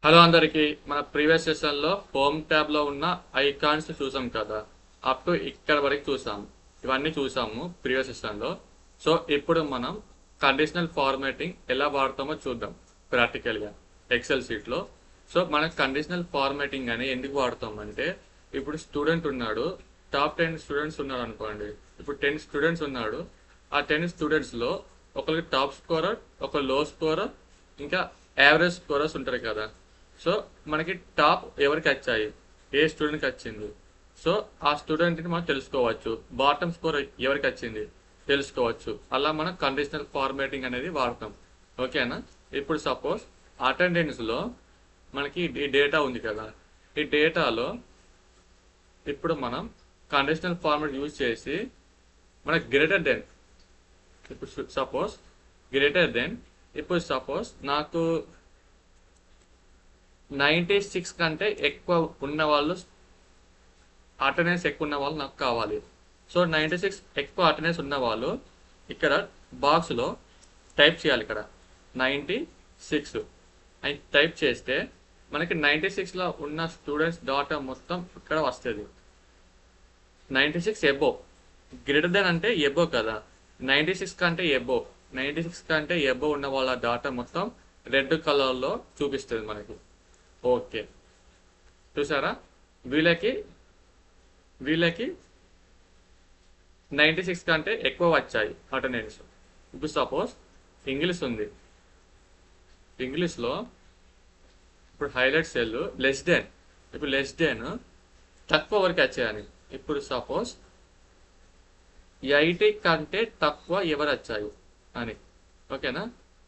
Hello అందరికీ. మన previous సెషన్లో హోమ్ ట్యాబ్లో ఉన్న ఐకాన్స్ చూసాం కదా. అప్ టు ఇక్కడ వరకు చూసాము. ఇవన్నీ చూసాము ప్రీవియస్ సెషన్లో. సో ఇప్పుడు మనం కండిషనల్ ఫార్మాటింగ్ ఎలా వాడతామో చూద్దాం ప్రాక్టికల్గా ఎక్సెల్ షీట్లో. సో మనం కండిషనల్ ఫార్మాటింగ్ అని ఎందుకు వాడతామంటే, ఇప్పుడు స్టూడెంట్ ఉన్నాడు, టాప్ 10 స్టూడెంట్స్ ఉన్నారు అనుకోండి. ఇప్పుడు 10 స్టూడెంట్స్ ఉన్నాడు. ఆ 10 స్టూడెంట్స్లో ఒకరికి టాప్ స్కోరర్, ఒక లో స్కోరర్, ఇంకా యావరేజ్ స్కోరర్స్ ఉంటారు కదా. సో మనకి టాప్ ఎవరికి వచ్చాయి, ఏ స్టూడెంట్కి వచ్చింది, సో ఆ స్టూడెంట్ని మనం తెలుసుకోవచ్చు. బాటమ్ స్కోర్ ఎవరికి వచ్చింది తెలుసుకోవచ్చు. అలా మనం కండిషనల్ ఫార్మాటింగ్ అనేది వాడతాం. ఓకేనా. ఇప్పుడు సపోజ్ అటెండెన్స్లో మనకి ఈ డేటా ఉంది కదా. ఈ డేటాలో ఇప్పుడు మనం కండిషనల్ ఫార్మాట్ యూజ్ చేసి మనకి గ్రేటర్ దెన్, ఇప్పుడు సపోజ్ గ్రేటర్ దెన్, ఇప్పుడు సపోజ్ నాకు 96 కంటే ఎక్కువ ఉన్న వాళ్ళు, అటెండెన్స్ ఎక్కువ ఉన్న వాళ్ళు నాకు కావాలి. సో 96 ఎక్కువ అటెండెన్స్ ఉన్న వాళ్ళు ఇక్కడ బాక్స్లో టైప్ చేయాలి. ఇక్కడ 96 అని టైప్ చేస్తే మనకి 96లో ఉన్న స్టూడెంట్స్ డాటా మొత్తం ఇక్కడ వస్తుంది. 96 ఎబో, గ్రేటర్ దెన్ అంటే ఎబో కదా. 96 కంటే ఎబో, 96 కంటే ఎబో ఉన్న వాళ్ళ డాటా మొత్తం రెడ్ కలర్లో చూపిస్తుంది మనకి. ఓకే, చూసారా. వీళ్ళకి 96 కంటే ఎక్కువ వచ్చాయి అటెండెన్స్. ఇప్పుడు సపోజ్ ఇంగ్లీష్ ఉంది. ఇంగ్లీష్లో ఇప్పుడు హైలైట్ సెల్ లెస్ దెన్, ఇప్పుడు లెస్ దెన్ తక్కువ వరకు వచ్చాయని. ఇప్పుడు సపోజ్ 80 కంటే తక్కువ ఎవరు వచ్చాయి అని. ఓకేనా.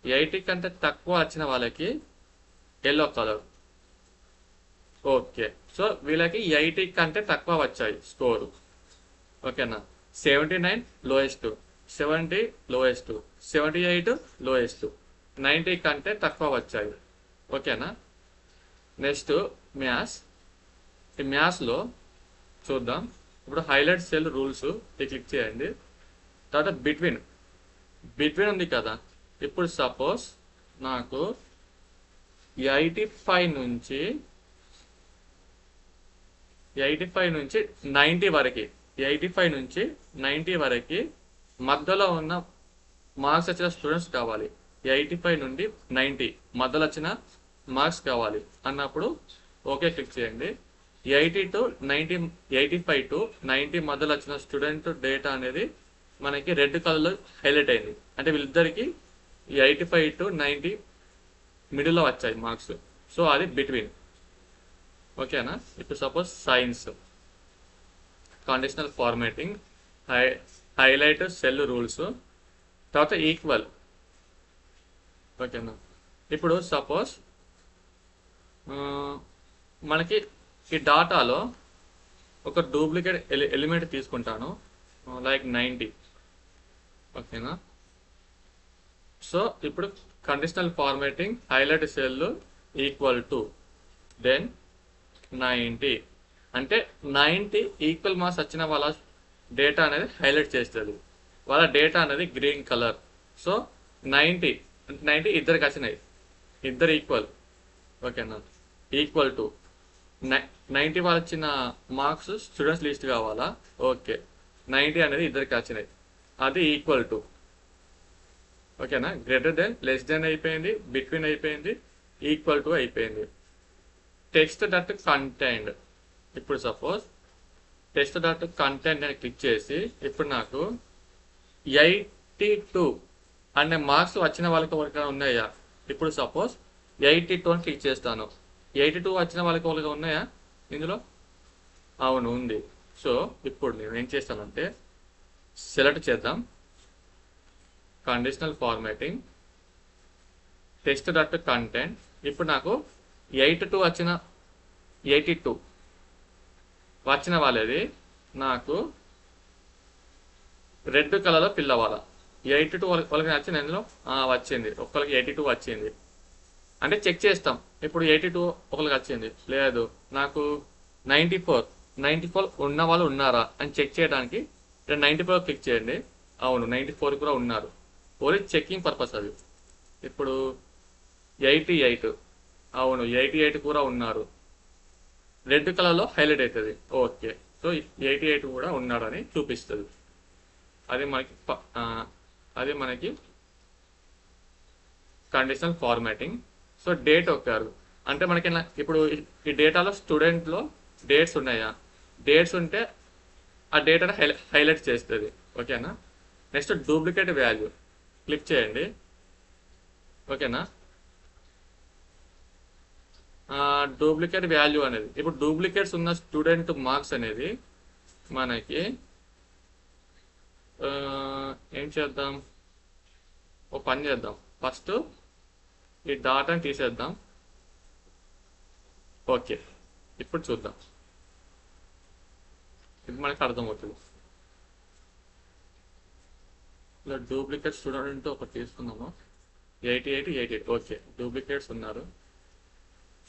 80 కంటే తక్కువ వచ్చిన వాళ్ళకి ఎల్లో కలర్. ఓకే, సో వీళ్ళకి 80 కంటే తక్కువ వచ్చాయి స్కోరు. ఓకేనా. 79 లోయెస్ట్, 70 లోయెస్ట్, 78 లోయెస్ట్, 90 కంటే తక్కువ వచ్చాయి. ఓకేనా. Next maths. ఈ మ్యాథ్స్లో చూద్దాం. ఇప్పుడు హైలైట్ సెల్ రూల్స్ క్లిక్ చేయండి. తర్వాత బిట్వీన్ ఉంది కదా. ఇప్పుడు సపోజ్ నాకు 85 నుంచి 90 వరకు, 85 నుంచి 90 వరకు మధ్యలో ఉన్న మార్క్స్ వచ్చిన స్టూడెంట్స్ కావాలి. 85 నుండి 90 మధ్యలో వచ్చిన మార్క్స్ కావాలి అన్నప్పుడు ఓకే క్లిక్ చేయండి. 80 టు 90, 85 టు 90 మధ్యలో వచ్చిన స్టూడెంట్ డేటా అనేది మనకి రెడ్ కలర్లో హైలైట్ అయింది. అంటే వీళ్ళిద్దరికి 85 టు 90 మిడిల్లో వచ్చాయి మార్క్స్. సో అది బిట్వీన్. ఓకేనా. ఇప్పుడు suppose science conditional formatting, highlight cell rules, తర్వాత ఈక్వల్. ఓకేనా. ఇప్పుడు సపోజ్ మనకి ఈ డాటాలో ఒక డూప్లికేట్ ఎలిమెంట్ తీసుకుంటాను, లైక్ 90. ఓకేనా. సో ఇప్పుడు conditional formatting highlight cell equal to then 90 అంటే 90 ఈక్వల్ మార్క్స్ వచ్చిన వాళ్ళ డేటా అనేది హైలైట్ చేస్తుంది. వాళ్ళ డేటా అనేది గ్రీన్ కలర్. సో 90 ఇద్దరికి వచ్చినాయి, ఇద్దరు ఈక్వల్. ఓకేనా. ఈక్వల్ టు 90 వాళ్ళు వచ్చిన మార్క్స్ స్టూడెంట్స్ లిస్ట్ కావాలా. ఓకే, 90 అనేది ఇద్దరికి వచ్చినాయి, అది ఈక్వల్ టు. ఓకేనా. గ్రేటర్ దెన్, లెస్ దెన్ అయిపోయింది, బిట్వీన్ అయిపోయింది, ఈక్వల్ టు అయిపోయింది. Text dot content. ఇప్పుడు సపోజ్ టెక్స్ట్ డాట్ కంటెంట్ అని క్లిక్ చేసి ఇప్పుడు నాకు 82 అనే మార్క్స్ వచ్చిన వాళ్ళకి ఎవరికైనా ఉన్నాయా. ఇప్పుడు సపోజ్ 82 అని క్లిక్ చేస్తాను. 82 వచ్చిన వాళ్ళకి ఎవరికి ఉన్నాయా ఇందులో. అవును, ఉంది. సో ఇప్పుడు నేను ఏం చేస్తానంటే సెలెక్ట్ చేద్దాం, conditional formatting, text dot content. ఇప్పుడు నాకు 82 వచ్చిన వాళ్ళది నాకు రెడ్ కలర్లో ఫిల్ అవ్వాలా. 82 వాళ్ళకి నచ్చింది ఇందులో వచ్చింది, ఒక్కరికి 82 వచ్చింది అంటే చెక్ చేస్తాం. ఇప్పుడు 82 ఒకరికి వచ్చింది, లేదు నాకు 94 ఉన్న వాళ్ళు ఉన్నారా అని చెక్ చేయడానికి 94 క్లిక్ చేయండి. అవును, 94 కూడా ఉన్నారు. ఓన్లీ చెకింగ్ పర్పస్ అది. ఇప్పుడు 88 అవును, 88 కూడా ఉన్నారు. రెడ్ కలర్లో హైలైట్ అవుతుంది. ఓకే. సో 88 కూడా ఉన్నాడని చూపిస్తుంది. అది మనకి అది మనకి కండిషనల్ ఫార్మాటింగ్. సో డేట్ ఒక్కారు అంటే మనకి ఇప్పుడు ఈ డేటాలో స్టూడెంట్లో డేట్స్ ఉన్నాయా? డేట్స్ ఉంటే ఆ డేటాను హైలైట్ చేస్తుంది. ఓకేనా? నెక్స్ట్ డూప్లికేట్ వాల్యూ క్లిక్ చేయండి. ఓకేనా? డూప్లికేట్ వాల్యూ అనేది ఇప్పుడు డూప్లికేట్స్ ఉన్న స్టూడెంట్ మార్క్స్ అనేది మనకి ఏం చేద్దాం, ఓ పని చేద్దాం. ఫస్ట్ ఈ డాటాని తీసేద్దాం. ఓకే, ఇప్పుడు చూద్దాం. ఇది మనకి అర్థమవుతుంది. ఇలా డూప్లికేట్ స్టూడెంట్ ఒకటి తీసుకుందాము. 88. ఓకే, డూప్లికేట్స్ ఉన్నారు.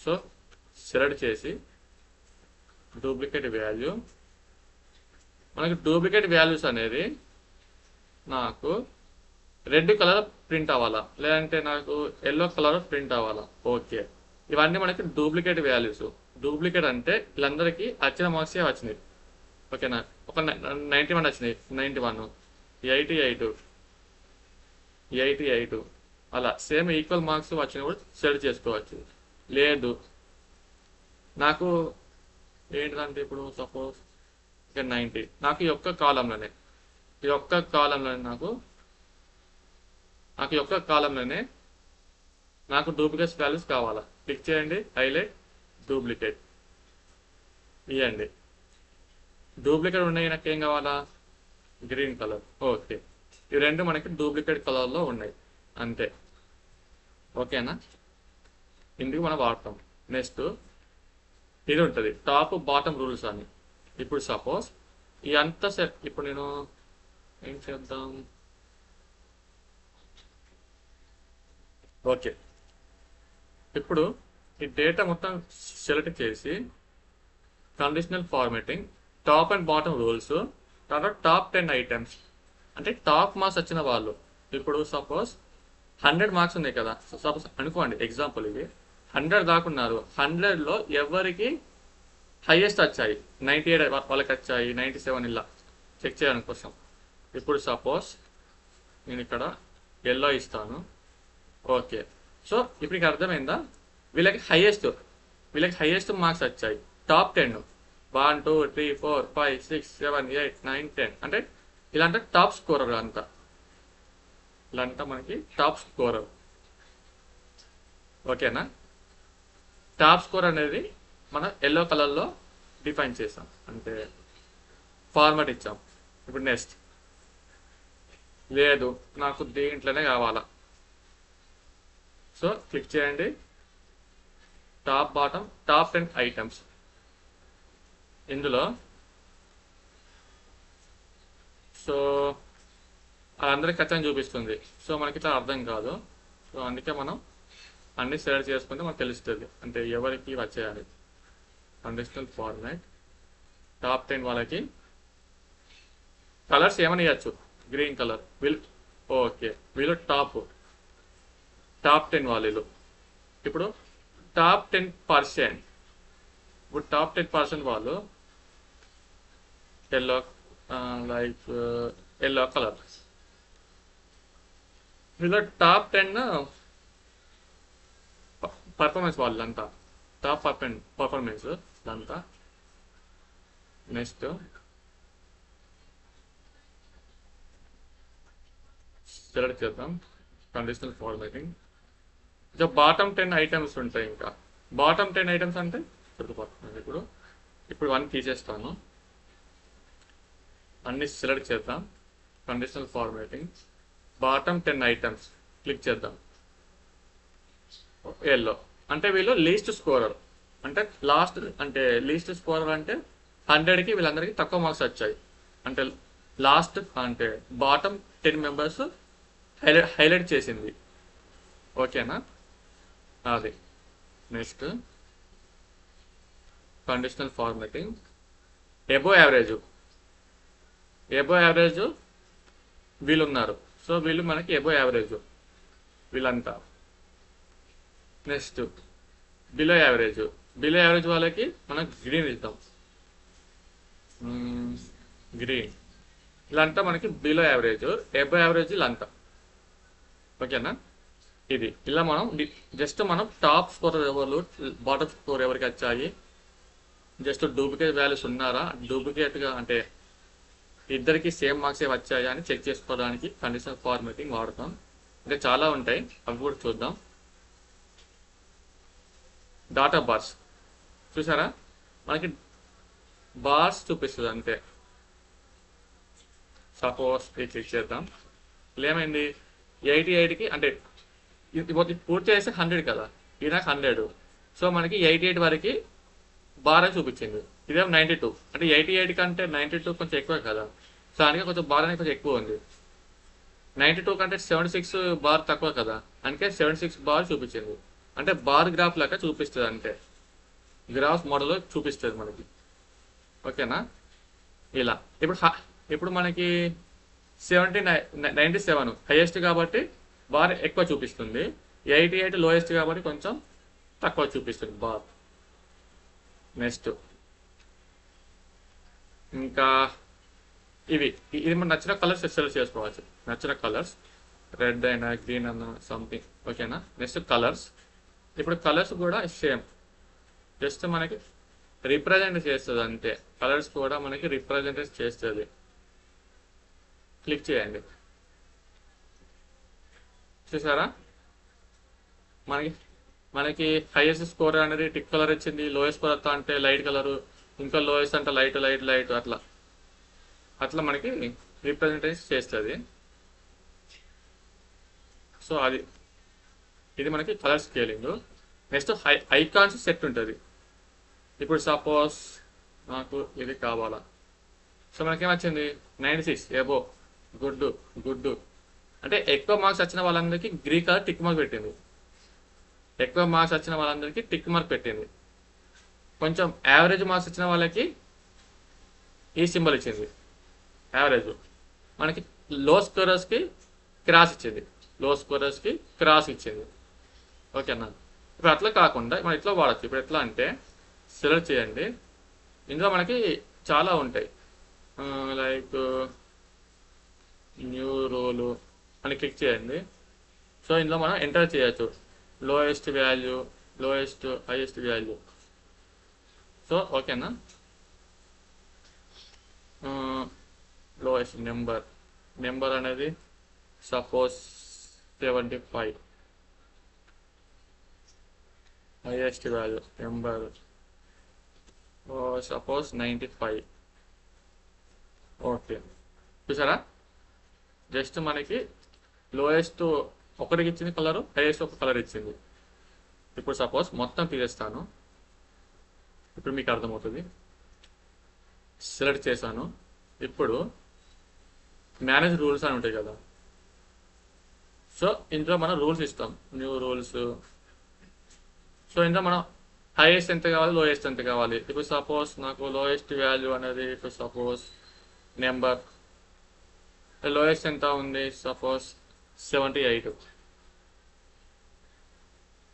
సో సెలెక్ట్ చేసి డూప్లికేట్ వాల్యూ. మనకి డూప్లికేట్ వాల్యూస్ అనేది నాకు రెడ్ కలర్ ప్రింట్ అవ్వాలా, లేదంటే నాకు ఎల్లో కలర్ ప్రింట్ అవ్వాలా? ఓకే, ఇవన్నీ మనకి డూప్లికేట్ వాల్యూస్. డూప్లికేట్ అంటే వీళ్ళందరికీ వచ్చిన మార్క్సే వచ్చినాయి. ఓకేనా? ఒక 91 వచ్చినాయి, 91, 88 అలా సేమ్ ఈక్వల్ మార్క్స్ వచ్చినప్పుడు సెలెక్ట్ చేసుకోవచ్చు. లేదు నాకు ఏంటిదంటే ఇప్పుడు సపోజ్ ఇక 90 నాకు ఈ ఒక్క కాలంలోనే నాకు డూప్లికేట్ వాల్యూస్ కావాలా? క్లిక్ చేయండి, హైలైట్, డూప్లికేట్ ఇవ్వండి. డూప్లికేట్ ఉన్నాయి, నాకు ఏం కావాలా? Green colour. ఓకే, ఇవి రెండు మనకి డూప్లికేట్ కలర్లో ఉన్నాయి అంతే. ఓకేనా? ఇందుకు మనం వాడతాం. నెక్స్ట్ ఇది ఉంటుంది టాప్ బాటమ్ రూల్స్ అని. ఇప్పుడు సపోజ్ ఈ అంతా సెట్. ఇప్పుడు నేను ఏం చేద్దాం? ఓకే, ఇప్పుడు ఈ డేటా మొత్తం సెలెక్ట్ చేసి conditional formatting, top and bottom rules, తర్వాత టాప్ 10 ఐటమ్స్. అంటే టాప్ మార్క్స్ వచ్చిన వాళ్ళు, ఇప్పుడు సపోజ్ 100 మార్క్స్ ఉన్నాయి కదా. సపోజ్ అనుకోండి, ఎగ్జాంపుల్ ఇది 100 దాకున్నారు. 100లో ఎవరికి హైయెస్ట్ వచ్చాయి? 98 వాళ్ళకి వచ్చాయి, 97 ఇలా చెక్ చేయడానికి కోసం. ఇప్పుడు సపోజ్ నేను ఇక్కడ ఎల్లో ఇస్తాను. ఓకే, సో ఇప్పుడు అర్థమైందా? వీళ్ళకి హైయెస్ట్ మార్క్స్ వచ్చాయి. టాప్ 10 1 2 3 4 5 6 7 8 9 10 అంటే ఇలాంటి టాప్ స్కోరర్ అంతా. ఇలాంటి మనకి టాప్ స్కోరర్. ఓకేనా? టాప్ స్కోర్ అనేది మనం ఎల్లో కలర్లో డిఫైన్ చేసాం, అంటే ఫార్మాట్ ఇచ్చాం. ఇప్పుడు నెక్స్ట్ లేదు నాకు దీంట్లోనే కావాలా. సో క్లిక్ చేయండి, టాప్ బాటమ్ టాప్ 10 ఐటమ్స్. ఇందులో సో అందరికి ఖచ్చితంగా చూపిస్తుంది. సో మనకి ఇట్లా అర్థం కాదు. సో అందుకే మనం అన్ని సెలెక్ట్ చేసుకుంటే మనకు తెలుస్తుంది అంటే ఎవరికి వచ్చేయాలి. కండిషనల్ ఫార్మాట్ టాప్ 10 వాళ్ళకి కలర్స్ ఏమని ఇవ్వచ్చు? Green colour. ఓకే, వీళ్ళు టాప్ 10 వాళ్ళు. ఇప్పుడు టాప్ 10%. ఇప్పుడు టాప్ 10% వాళ్ళు ఎల్లో, లైక్ ఎల్లో కలర్. వీళ్ళు టాప్ 10 పర్ఫార్మెన్స్ వాళ్ళంతా, టాప్ పర్ఫార్మెన్స్ అంతా. నెక్స్ట్ సెలెక్ట్ చేద్దాం కండిషనల్ ఫార్మాటింగ్. ఇంకా బాటమ్ 10 ఐటమ్స్ ఉంటాయి. ఇంకా బాటమ్ 10 ఐటమ్స్ అంటే గుర్తుపడుతుంది. ఇప్పుడు 1 తీసేస్తాను, అన్ని సెలెక్ట్ చేద్దాం. Conditional formatting bottom 10 items click చేద్దాం. ఎల్లో అంటే వీళ్ళు లీస్ట్ స్కోరర్. అంటే లీస్ట్ స్కోరర్ అంటే 100కి వీళ్ళందరికీ తక్కువ మార్క్స్ వచ్చాయి. అంటే లాస్ట్ అంటే బాటమ్ 10 మెంబర్స్ హైలైట్ చేసింది. ఓకేనా? అది next conditional formatting above average వీళ్ళు ఉన్నారు. సో వీళ్ళు మనకి ఎబో యావరేజ్ వీళ్ళంతా. Next below average. Below average వాళ్ళకి మనం గ్రీన్ ఇద్దాం. గ్రీన్. ఇలా అంతా మనకి బిలో యావరేజ్. ఎబో యావరేజ్ ఇలా అంతా. ఓకేనా? ఇది ఇలా మనం జస్ట్ మనం టాప్ స్కోర్ ఎవరు, బాటమ్ స్కోర్ ఎవరికి వచ్చాయి, జస్ట్ డూప్లికేట్ వాల్యూస్ ఉన్నారా, డూప్లికేట్గా అంటే ఇద్దరికి సేమ్ మార్క్స్ వచ్చాయా అని చెక్ చేసుకోవడానికి కండిషనల్ ఫార్మాటింగ్ వాడతాం. ఇంకా చాలా ఉంటాయి, అవి కూడా చూద్దాం. డాటా బార్స్ చూసారా, మనకి బార్స్ చూపిస్తుంది అంతే. సపోజ్ ఇది క్లిక్ చేద్దాం. ఏమైంది, 88కి అంటే ఇది పూర్తి చేస్తే 100 కదా, ఇది నాకు 100. సో మనకి 88 వరకు బార్ అని చూపించింది. ఇదేమో 92 అంటే 88 కంటే 92 కొంచెం ఎక్కువ కదా, సో అందుకే కొంచెం బార్ అనేది కొంచెం ఎక్కువ ఉంది. 92 కంటే 76 బార్ తక్కువ కదా, అందుకే 76 బార్ చూపించింది. అంటే బార్ గ్రాఫ్ లాగా చూపిస్తుంది అంతే, గ్రాఫ్ మోడల్ చూపిస్తుంది మనకి. ఓకేనా? ఇలా ఇప్పుడు మనకి 97 హైయెస్ట్ కాబట్టి బార్ ఎక్కువ చూపిస్తుంది, 88 లోయెస్ట్ కాబట్టి కొంచెం తక్కువ చూపిస్తుంది బార్. నెక్స్ట్ ఇంకా ఇది మన నచ్చిన కలర్స్ సెలెక్ట్ చేసుకోవచ్చు. నచ్చిన కలర్స్ రెడ్ అయినా గ్రీన్ అన్నా సంథింగ్. ఓకేనా? Next colours. ఇప్పుడు కలర్స్ కూడా సేమ్, జస్ట్ మనకి రిప్రజెంట్ చేస్తుంది అంతే. కలర్స్ కూడా మనకి రిప్రజెంట్ చేస్తుంది. క్లిక్ చేయండి. చూసారా, మనకి హైయెస్ట్ స్కోర్ అనేది టిక్ కలర్ ఇచ్చింది, లోయెస్ట్ స్కోర్ అంతా అంటే లైట్ కలరు, ఇంకా లోయెస్ట్ అంటే లైట్ లైట్ లైట్ అట్లా అట్లా మనకి రిప్రజెంటేషన్ చేస్తుంది. సో ఇది మనకి colour scaling. Next icons set ఉంటుంది. ఇప్పుడు సపోజ్ నాకు ఇది కావాలా, సో మనకేమొచ్చింది 96 ఎబో, గుడ్ గుడ్. అంటే ఎక్కువ మార్క్స్ వచ్చిన వాళ్ళందరికీ గ్రీన్ కలర్ టిక్ మార్క్ పెట్టింది. ఎక్కువ మార్క్స్ వచ్చిన వాళ్ళందరికీ టిక్ మార్క్ పెట్టింది. కొంచెం యావరేజ్ మార్క్స్ వచ్చిన వాళ్ళకి ఈ సింబల్ ఇచ్చింది యావరేజ్. మనకి లో స్కోరర్స్కి క్రాస్ ఇచ్చింది, లో స్కోరర్స్కి క్రాస్ ఇచ్చింది. ఓకేనా? ఇప్పుడు అట్లా కాకుండా మనం ఇట్లా వాడచ్చు. ఇప్పుడు ఎట్లా అంటే సెలెక్ట్ చేయండి. ఇందులో మనకి చాలా ఉంటాయి, లైక్ న్యూ రోలు అని క్లిక్ చేయండి. సో ఇందులో మనం ఎంటర్ చేయొచ్చు lowest value, lowest highest value. So ఓకేనా? లోయెస్ట్ నెంబర్ అనేది suppose 75, highest value number suppose 95. Okay, చూసారా, జస్ట్ మనకి లోయెస్ట్ ఒకటికి ఇచ్చింది కలరు, హైయెస్ట్ ఒక కలర్ ఇచ్చింది. ఇప్పుడు సపోజ్ మొత్తం తీసేస్తాను, ఇప్పుడు మీకు అర్థమవుతుంది. సెలెక్ట్ చేశాను. ఇప్పుడు మేనేజ్ రూల్స్ అని ఉంటాయి కదా, సో ఇందులో మనం రూల్స్ ఇస్తాం, న్యూ రూల్స్. సో ఇందులో మనం హైయెస్ట్ ఎంత కావాలి, లోయెస్ట్ ఎంత కావాలి. ఇప్పుడు సపోజ్ నాకు లోయెస్ట్ వాల్యూ అనేది ఇప్పుడు సపోజ్ నెంబర్, లోయెస్ట్ ఎంత ఉంది సపోజ్ 78,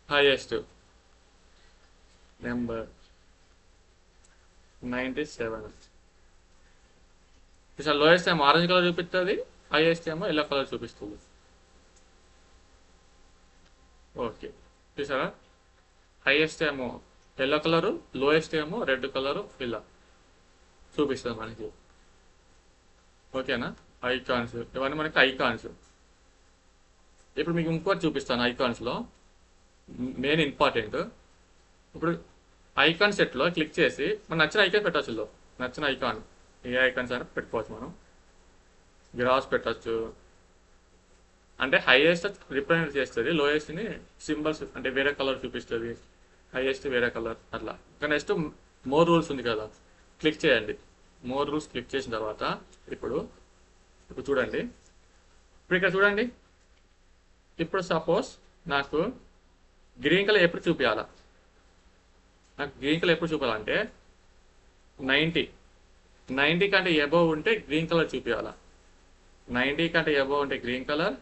హైయెస్ట్ నెంబర్ 97. ఇప్పుడు లోయెస్ట్ ఏమో ఆరెంజ్ కలర్ చూపిస్తుంది, హైయెస్ట్ ఏమో ఎల్లో కలర్ చూపిస్తుంది. ఓకే, చూసారా, హైయెస్ట్ ఏమో ఎల్లో కలరు, లోయెస్ట్ ఏమో రెడ్ కలరు ఇలా చూపిస్తుంది మనకి. ఓకేనా? ఐకాన్స్ ఇవన్నీ మనకి ఐకాన్స్. ఇప్పుడు మీకు ఇంకోటి చూపిస్తాను ఐకాన్స్లో, మెయిన్ ఇంపార్టెంట్. ఇప్పుడు ఐకాన్ సెట్లో క్లిక్ చేసి మనం నచ్చిన ఐకాన్ పెట్టచ్చు. నచ్చిన ఐకాన్ ఏ ఐకాన్స్ అయినా పెట్టుకోవచ్చు. మనం గ్రాఫ్ పెట్టచ్చు, అంటే హైయెస్ట్ రిప్రజెంట్ చేస్తుంది, లోయెస్ట్ని సింబల్స్ అంటే వేరే కలర్ చూపిస్తుంది, హైయెస్ట్ వేరే కలర్ అట్లా. నెక్స్ట్ మోర్ రూల్స్ ఉంది కదా, క్లిక్ చేయండి. మోర్ రూల్స్ క్లిక్ చేసిన తర్వాత ఇప్పుడు చూడండి, ఇప్పుడు ఇక్కడ చూడండి. ఇప్పుడు సపోజ్ నాకు గ్రీన్ కలర్ ఎప్పుడు చూపించాలా, నాకు గ్రీన్ కలర్ ఎప్పుడు చూపించాలంటే 90 కంటే ఎబోవ్ ఉంటే గ్రీన్ కలర్ చూపించాలా. 90 కంటే ఎబోవ్ ఉంటే గ్రీన్ కలర్,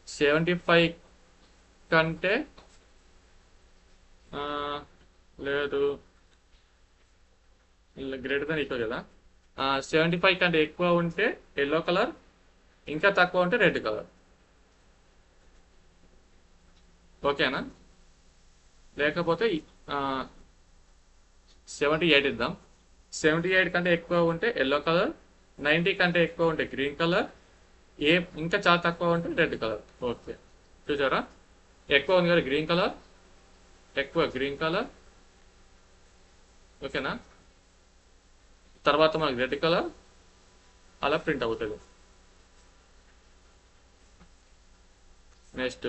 75 కంటే ఆ, లేదు, గ్రేటర్ దాన్ ఈక్వల్ కదా. 75 కంటే ఎక్కువ ఉంటే ఎల్లో కలర్, ఇంకా తక్కువ ఉంటే రెడ్ కలర్. ఓకేనా? లేకపోతే 78 ఇద్దాం. 78 కంటే ఎక్కువ ఉంటే ఎల్లో కలర్, 90 కంటే ఎక్కువ ఉంటే గ్రీన్ కలర్, ఏ ఇంకా చాలా తక్కువ ఉంటే రెడ్ కలర్. ఓకే, చూసారా? ఎక్కువ ఉంది కదా గ్రీన్ కలర్, ఎక్కువ గ్రీన్ కలర్. ఓకేనా? తర్వాత మనకి రెడ్ కలర్ అలా ప్రింట్ అవుతుంది. నెక్స్ట్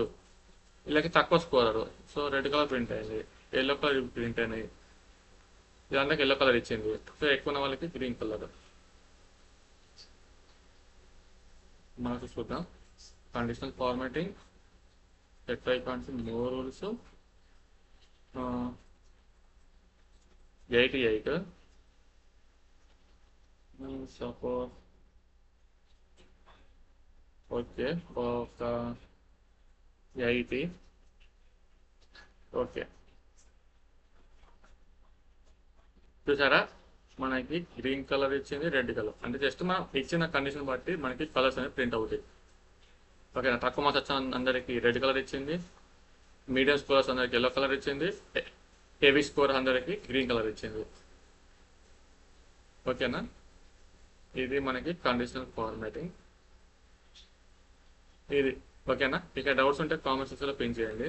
వీళ్ళకి తక్కువ స్కోరరు, సో రెడ్ కలర్ ప్రింట్ అయింది, ఎల్లో కలర్ ప్రింట్ అయినాయి, ఇదంతా ఎల్లో కలర్ ఇచ్చింది. సో ఎక్కువ ఉన్న వాళ్ళకి గ్రీన్ కలర్. మనకు చూద్దాం. Conditional formatting, set icons, no rules, 88, suppose okay ఒక 80. ఓకే, చూసారా? మనకి గ్రీన్ కలర్ ఇచ్చింది, రెడ్ కలర్. అంటే జస్ట్ మనం ఇచ్చిన కండిషన్ బట్టి మనకి కలర్స్ అనేవి ప్రింట్ అవుతాయి. ఓకేనా? తక్కువ మార్క్స్ వచ్చిన అందరికి రెడ్ కలర్ ఇచ్చింది, మీడియం స్కోర్స్ అందరికి ఎల్లో కలర్ ఇచ్చింది, హెవీ స్కోర్ అందరికి గ్రీన్ కలర్ ఇచ్చింది. ఓకేనా? ఇది మనకి కండిషనల్ ఫార్మాటింగ్ ఇది. ఓకేనా? ఇక డౌట్స్ ఉంటే కామెంట్ సెక్షన్లో పిన్ చేయండి.